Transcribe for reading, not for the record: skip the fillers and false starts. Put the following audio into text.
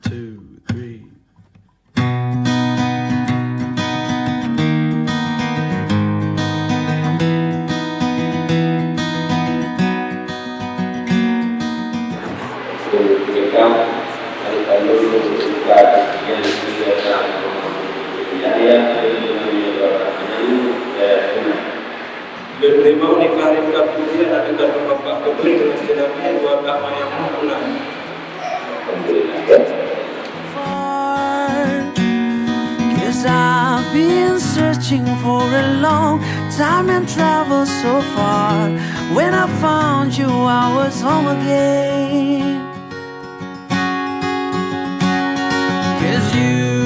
two, three. Menerima nikah rifka kemudian ada kandung bapak keberi dengan sedapnya dua agama yang mengulang. Cause I've been searching for a long time and traveled so far. When I found you, I was home again. Cause you